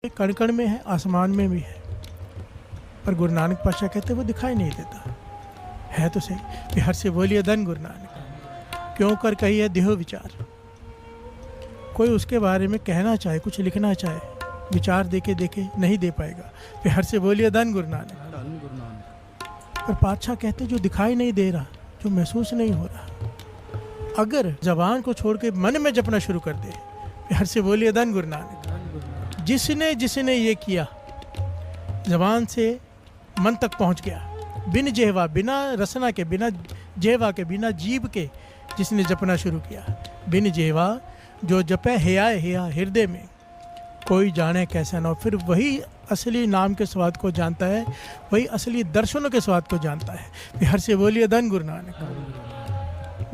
कण कण में है, आसमान में भी है, पर गुरु नानक पातशाह कहते वो दिखाई नहीं देता है। तो सही कि हर से बोलिए धन गुरु नानक, क्यों कर कही है देहो विचार। कोई उसके बारे में कहना चाहे, कुछ लिखना चाहे, विचार देके देखे नहीं दे पाएगा। फिर हर से बोलिए धन गुरु नानक। पर पातशाह कहते जो दिखाई नहीं दे रहा, जो महसूस नहीं हो रहा, अगर जबान को छोड़ के मन में जपना शुरू कर दे, फिर हर से बोलिए धन गुरु नानक। जिसने जिसने ये किया, जबान से मन तक पहुंच गया, बिन जेहवा, बिना रसना के, बिना जेहवा के, बिना जीभ के जिसने जपना शुरू किया, बिन जेहवा जो जपे हेया हेया हृदय में, कोई जाने कैसा ना हो। फिर वही असली नाम के स्वाद को जानता है, वही असली दर्शनों के स्वाद को जानता है। फिर हर से बोलिए धन गुरु नानक।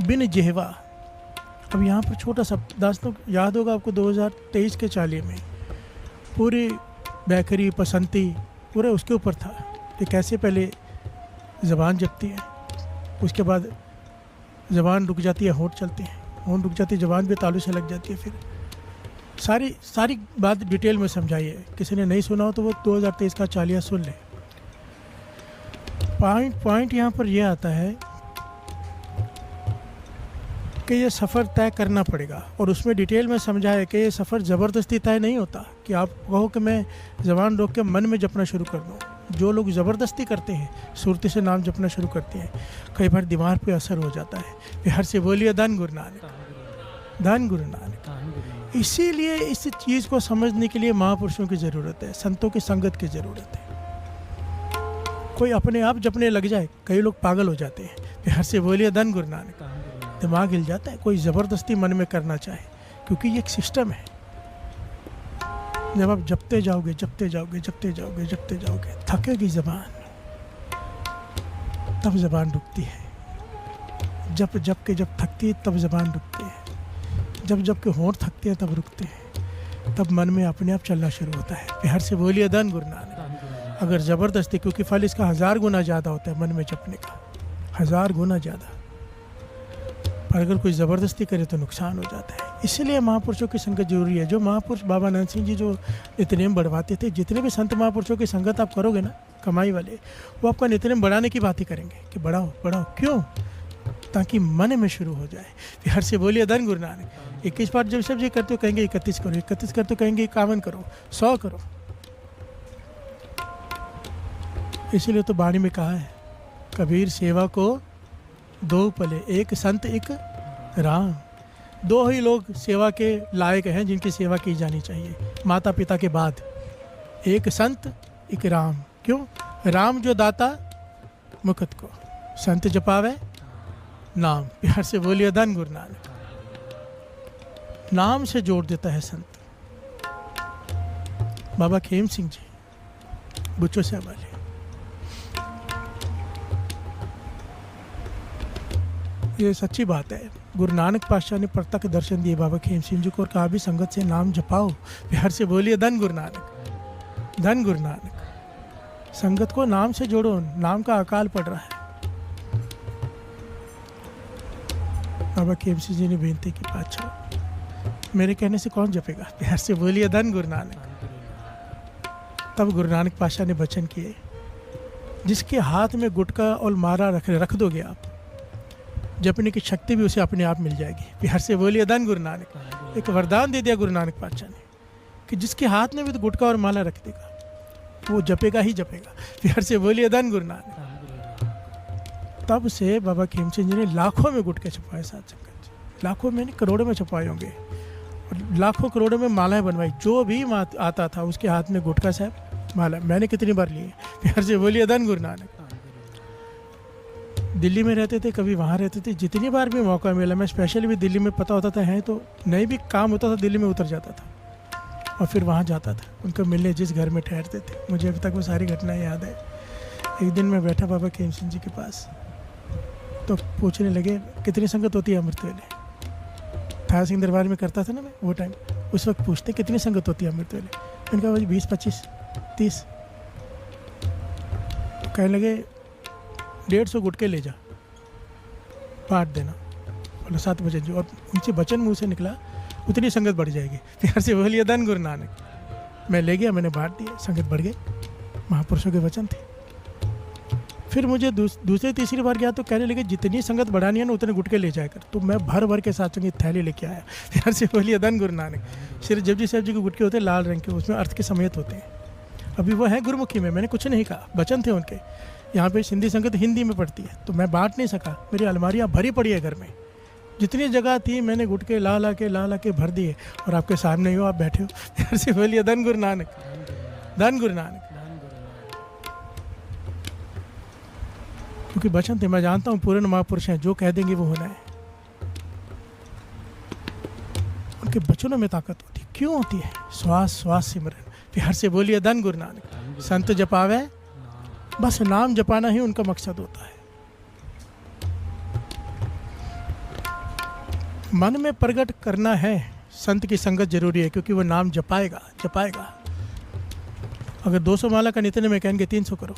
बिन जेहवा, अब यहाँ पर छोटा सा दास्तों याद होगा आपको, 2023 के चालीहे में पूरी बैकरी पसंती पूरे उसके ऊपर था कि कैसे पहले ज़बान जपती है, उसके बाद ज़बान रुक जाती है, होंठ चलते हैं, होंठ रुक जाती है, ज़बान भी तालू से लग जाती है। फिर सारी बात डिटेल में समझाई है। किसी ने नहीं सुना हो तो वो 2023 का चालीहा सुन ले। पॉइंट यहाँ पर यह आता है कि ये सफ़र तय करना पड़ेगा, और उसमें डिटेल में समझा है कि ये सफ़र ज़बरदस्ती तय नहीं होता कि आप कहो कि मैं ज़बान रोक के मन में जपना शुरू कर दूँ। जो लोग ज़बरदस्ती करते हैं, सुरती से नाम जपना शुरू करते हैं, कई बार दिमाग पे असर हो जाता है। फिर हर से बोलिए धन गुरु नानक, धन गुरु नानक। इसीलिए इस चीज़ को समझने के लिए महापुरुषों की ज़रूरत है, संतों की संगत की ज़रूरत है। कोई अपने आप जपने लग जाए, कई लोग पागल हो जाते हैं। फिर हर से बोलिए धन गुरु नानक, दिमाग हिल जाता है। कोई ज़बरदस्ती मन में करना चाहे, क्योंकि ये एक सिस्टम है। जब आप जपते जाओगे, जपते जाओगे, जपते जाओगे, जपते जाओगे, थकेगी ज़बान, तब ज़बान रुकती है। जब के जब थकती है तब ज़बान रुकती है। जब के होंठ थकते हैं तब रुकते हैं। तब मन में अपने आप चलना शुरू होता है। फिर हर से बोलिए धन गुरु नानक। अगर ज़बरदस्ती, क्योंकि फल इसका 1000 गुना ज़्यादा होता है मन में जपने का, 1000 गुना ज़्यादा। पर अगर कोई ज़बरदस्ती करे तो नुकसान हो जाता है। इसलिए महापुरुषों की संगत जरूरी है। जो महापुरुष बाबा नानक सिंह जी जो नित्यनेम बढ़वाते थे, जितने भी संत महापुरुषों की संगत आप करोगे ना, कमाई वाले, वो आपका नित्यनेम बढ़ाने की बात ही करेंगे कि बढ़ाओ बढ़ाओ। क्यों? ताकि मन में शुरू हो जाए। फिर हर से बोलिए धन गुरु नानक। 21 बार जब सब ये करते हो कहेंगे 31 करो, 31 करते हो कहेंगे 51 करो, 100 करो। इसीलिए तो बाणी में कहा है, कबीर सेवा को दो पले, एक संत एक राम। दो ही लोग सेवा के लायक हैं जिनकी सेवा की जानी चाहिए माता पिता के बाद, एक संत एक राम। क्यों? राम जो दाता मुकुत को, संत जपावे नाम। प्यार से बोलिए धन गुरु नानक। नाम से जोड़ देता है संत। बाबा खेम सिंह जी बुच्चो से वाले, ये सच्ची बात है। गुरु नानक पातशाह ने प्रत्यक्ष दर्शन दिए बाबा खेम सिंह जी को और कहा भी संगत से नाम जपाओ। प्यार से बोलिए धन गुरु नानक, धन गुरु नानक। संगत को नाम से जोड़ो, नाम का अकाल पड़ रहा है। बाबा खेम सिंह जी ने बेनती की, पातशाह मेरे कहने से कौन जपेगा? प्यार से बोलिए धन गुरु नानक। तब गुरु नानक पातशाह ने वचन किए, जिसके हाथ में गुटका और माला रख दोगे आप, जपने की शक्ति भी उसे अपने आप मिल जाएगी। प्यार से बोलिए धन गुरु नानक। एक वरदान दे दिया गुरु नानक पातशाह ने कि जिसके हाथ में भी तो गुटका और माला रख देगा, वो जपेगा ही जपेगा। प्यार से बोलिए धन गुरु नानक। तब से बाबा खेम सिंह जी ने लाखों में गुटके छुपाए साथ संगत, लाखों में नहीं करोड़ों में छुपाए होंगे, और लाखों करोड़ों में मालाएं बनवाई। जो भी आता था उसके हाथ में गुटका साहब माला, मैंने कितनी बार लिए। प्यार से बोलिए धन गुरु नानक। दिल्ली में रहते थे, कभी वहाँ रहते थे, जितनी बार भी मौका मिला, मैं स्पेशली भी दिल्ली में, पता होता था हैं तो नहीं भी काम होता था दिल्ली में उतर जाता था और फिर वहाँ जाता था उनको मिलने, जिस घर में ठहरते थे। मुझे अभी तक वो सारी घटनाएं याद है। एक दिन मैं बैठा बाबा खेम सिंह जी के पास, तो पूछने लगे कितनी संगत होती है अमृत वेले। थारा सिंह दरबार में करता था ना मैं वो टाइम, उस वक्त पूछते कितनी संगत होती है अमृत वेले। मैंने कहा भाई 20, 25, 30। कहने लगे 150 गुटके ले जा, बांट देना, बोला 7 बजे जो। और उनसे वचन मुँह से निकला, उतनी संगत बढ़ जाएगी। प्यार से बोलिए धन गुरु नानक। मैं ले गया, मैंने बांट दिए, संगत बढ़ गई। महापुरुषों के वचन थे। फिर मुझे दूसरी तीसरी बार गया तो कहने लगे जितनी संगत बढ़ानी है ना उतने गुटके ले जाकर। तो मैं भर भर के साथ संगत थैली लेके आया। यार से बोलिए धन गुरु नानक। श्री जपजी साहब जी के गुटके होते हैं लाल रंग के, उसमें अर्थ के समेत होते हैं। अभी वो है गुरुमुखी में, मैंने कुछ नहीं कहा, वचन थे उनके। यहाँ पे सिंधी संगत हिंदी में पढ़ती है तो मैं बांट नहीं सका। मेरी अलमारियाँ भरी पड़ी है घर में, जितनी जगह थी मैंने गुटके ला ला के भर दिए। और आपके सामने ही हो, आप बैठे हो। यार से बोलिए धन गुरु नानक, धन गुरु नानक। क्योंकि वचन थे, मैं जानता हूँ पूर्ण महापुरुष हैं, जो कह देंगे वो होना है। उनके वचनों में ताकत होती है। क्यों होती है? श्वास श्वास सिमरन। प्यार से बोलिए धन गुरु नानक। संत जपावे, बस नाम जपाना ही उनका मकसद होता है। मन में प्रकट करना है, संत की संगत जरूरी है, क्योंकि वो नाम जपाएगा जपाएगा। अगर 200 माला का नित्य में कहेंगे 300 करो।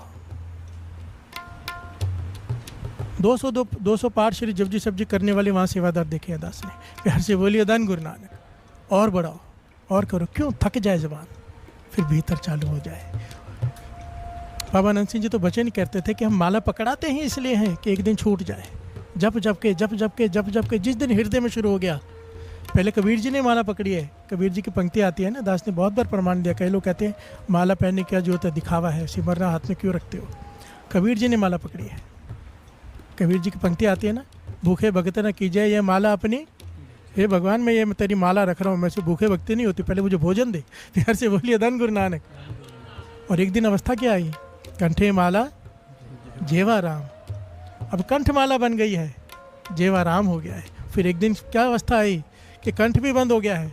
200 पाठ श्री जपजी साहब जी करने वाले वहाँ सेवादार देखे हैं दास ने। प्यार से बोलिए धन गुरु नानक। और बढ़ाओ और करो। क्यों? थक जाए जबान, फिर भीतर चालू हो जाए। बाबा आनंद सिंह जी तो बचन कहते थे कि हम माला पकड़ाते ही इसलिए हैं कि एक दिन छूट जाए। जप जप के जिस दिन हृदय में शुरू हो गया। पहले कबीर जी ने माला पकड़ी है। कबीर जी की पंक्ति आती है ना, दास ने बहुत बार प्रमाण दिया। कई लोग कहते हैं माला पहनने की क्या जरूरत है, दिखावा है, सिमरना हाथ में क्यों रखते हो। कबीर जी ने माला पकड़ी है। कबीर जी की पंक्ति आती है ना, भूखे भगत न कीजिए ये माला अपनी। हे भगवान, मैं ये तेरी माला रख रहा हूँ, मैं से भूखे भक्ति नहीं होती, पहले मुझे भोजन दे। प्यार से बोलिए धन गुरु नानक। और एक दिन अवस्था क्या आई, कंठे माला जेवा राम। अब कंठ माला बन गई है, जेवा राम हो गया है। फिर एक दिन क्या अवस्था आई कि कंठ भी बंद हो गया है,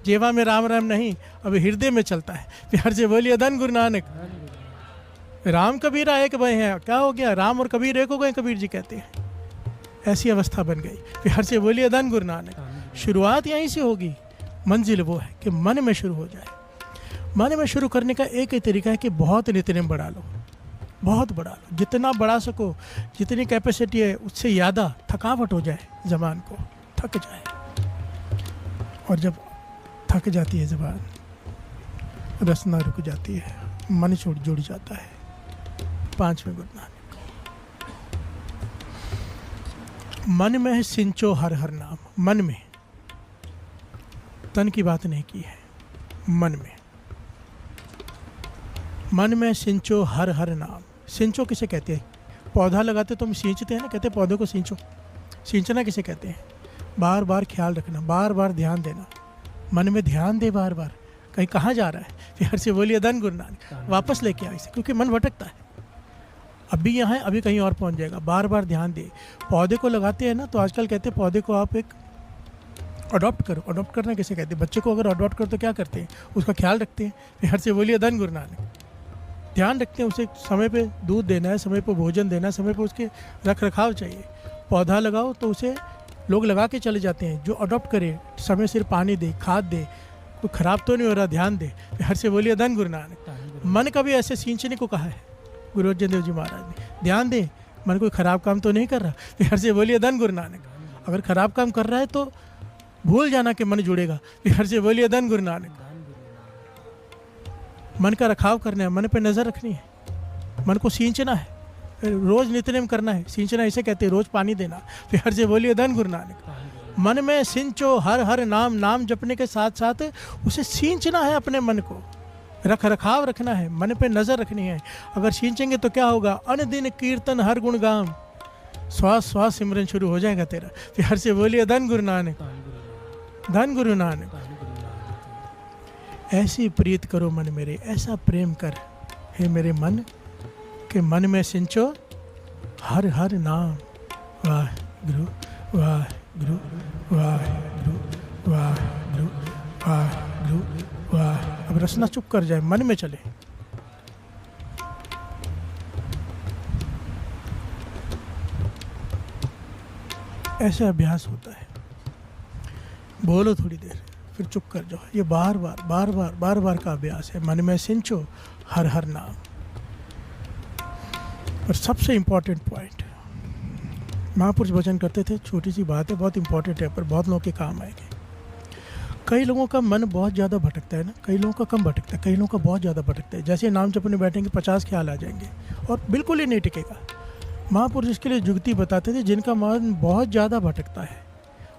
जेवा में राम राम नहीं, अब हृदय में चलता है। प्यार से बोलिए धन गुरु नानक। राम कबीर एक भय हैं, क्या हो गया, राम और कबीर एक हो गए, कबीर जी कहते हैं। ऐसी अवस्था बन गई। प्यार से बोलिए धन गुरु नानक। शुरुआत यहीं से होगी, मंजिल वो है कि मन में शुरू हो जाए। मन में शुरू करने का एक ही तरीका है कि बहुत नित्यनेम बढ़ा लो, बहुत बढ़ा लो, जितना बढ़ा सको, जितनी कैपेसिटी है उससे ज़्यादा थकावट हो जाए, ज़बान को थक जाए। और जब थक जाती है ज़बान, रसना रुक जाती है, मन जुड़ जाता है। 5वें गुरु नानक। मन में है सिंचो हर हर नाम। मन में, तन की बात नहीं की है, मन में। मन में सिंचो हर हर नाम। सिंचो किसे कहते हैं? पौधा लगाते तो हम सींचते हैं ना, कहते हैं पौधे को सींचो। सींचना किसे कहते हैं? बार बार ख्याल रखना, बार बार ध्यान देना। मन में ध्यान दे बार बार, कहीं कहाँ जा रहा है। प्यार से बोलिए धन गुरु नानक। वापस लेके आए इसे, क्योंकि मन भटकता है। अभी यहाँ है, अभी कहीं और पहुँच जाएगा। बार बार ध्यान दे। पौधे को लगाते हैं ना, तो आजकल कहते हैं पौधे को आप एक अडॉप्ट करो। अडॉप्ट करना किसे कहते हैं? बच्चे को अगर अडॉप्ट करो तो क्या करते हैं? उसका ख्याल रखते हैं। प्यार से बोलिए धन गुरु नानक। ध्यान रखते हैं, उसे समय पे दूध देना है, समय पे भोजन देना है, समय पे उसके रख रखाव चाहिए। पौधा लगाओ तो उसे लोग लगा के चले जाते हैं। जो अडॉप्ट करे, समय सिर पानी दे, खाद दे, कोई ख़राब तो नहीं हो रहा, ध्यान दे। प्यार से बोलिए धन गुरु नानक। मन का भी ऐसे सींचने को कहा है गुरु अर्जन देव जी महाराज ने। ध्यान दे, मन कोई ख़राब काम तो नहीं कर रहा। प्यार से बोलिए धन गुरु नानक। अगर ख़राब काम कर रहा है तो भूल जाना कि मन जुड़ेगा। प्यार से बोलिए धन गुरु नानक। मन का रखाव करना है, मन पे नज़र रखनी है, मन को सींचना है, रोज़ नित्यनेम करना है। सींचना इसे कहते हैं, रोज़ पानी देना। प्यार से बोलिए धन गुरु नानक। मन में सिंचो हर हर नाम। नाम जपने के साथ साथ उसे सींचना है, अपने मन को रख रखाव रखना है, मन पे नज़र रखनी है। अगर सींचेंगे तो क्या होगा? अनदिन कीर्तन हर गुण गाम। श्वास श्वास सिमरन शुरू हो जाएगा तेरा। प्यार से बोलिए धन गुरु नानक, धन गुरु नानक। ऐसी प्रीत करो मन मेरे, ऐसा प्रेम कर हे मेरे मन, के मन में सिंचो हर हर नाम। वाह गुरु, वाह गुरु, वाह गुरु, वाह गुरु, वाह गुरु, वाह। अब रसना चुप कर जाए, मन में चले। ऐसे अभ्यास होता है। बोलो थोड़ी देर, फिर चुप कर जाओ। ये बार बार का अभ्यास है। मन में सिंचो हर हर नाम। और सबसे इम्पोर्टेंट पॉइंट, महापुरुष वचन करते थे, छोटी सी बात है, बहुत इंपॉर्टेंट है, पर बहुत लोगों के काम आएंगे। कई लोगों का मन बहुत ज़्यादा भटकता है ना, कई लोगों का कम भटकता है, कई लोगों का बहुत ज़्यादा भटकता है। जैसे नाम जपने बैठेंगे 50 ख्याल आ जाएंगे और बिल्कुल ही नहीं टिकेगा। महापुरुष इसके लिए जुगती बताते थे, जिनका मन बहुत ज़्यादा भटकता है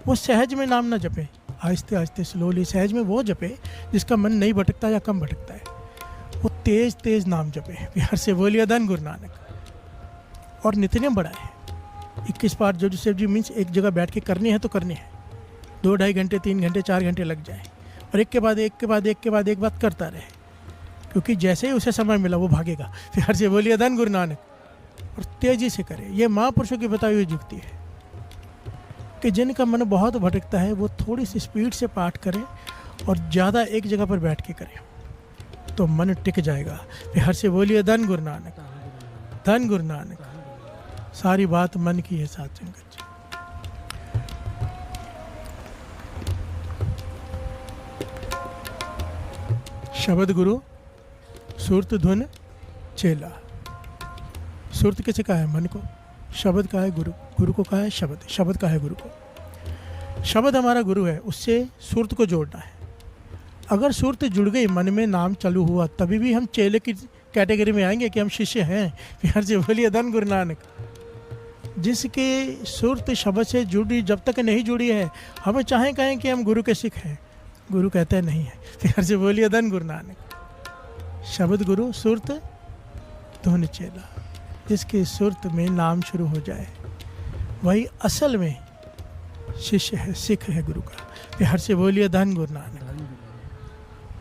वो सहज में नाम ना जपे, आहिस्ते आहिस्ते स्लोली सहज में वो जपे जिसका मन नहीं भटकता या कम भटकता है। वो तेज़ तेज़ नाम जपे, बिहार से बोलिए धन गुरु नानक। और नित्यनेम बड़ा है, 21 बार जो जोसेफ जी मीन्स एक जगह बैठ के करनी है तो करनी है, 2-2.5 घंटे 3 घंटे 4 घंटे लग जाए, और एक के बाद एक के बाद एक के बाद एक बात करता रहे, क्योंकि जैसे ही उसे समय मिला वो भागेगा। बिहार से बोलिए धन गुरु नानक। और तेज़ी से करे। ये महापुरुषों की बताई हुई युक्ति है कि जिनका मन बहुत भटकता है वो थोड़ी सी स्पीड से पाठ करें और ज़्यादा एक जगह पर बैठ के करें तो मन टिक जाएगा। बिहार से बोलिए धन गुरु नानक, धन गुरु नानक। सारी बात मन की है साथ संगत जी। शब्द गुरु सुरत धुन चेला। सुरत किसे कहा है? मन को। शब्द का है गुरु, गुरु को कहा है शब्द, शब्द का है गुरु को। शब्द हमारा गुरु है, उससे सुरत को जोड़ना है। अगर सुरत जुड़ गई, मन में नाम चालू हुआ, तभी भी हम चेले की कैटेगरी में आएंगे कि हम शिष्य हैं। बिहार से बोलिए धन गुरु नानक। जिसके सुरत शब्द से जुड़ी जब तक नहीं जुड़ी है, हमें चाहे कहें कि हम गुरु के सिख हैं, गुरु कहते हैं नहीं है। बिहार से बोलिए धन गुरु नानक। शब्द गुरु सुरत धुन चेला। जिसके सुरत में नाम शुरू हो जाए वही असल में शिष्य है, सिख है गुरु का। बिहार से बोलिए धन गुरु नानक।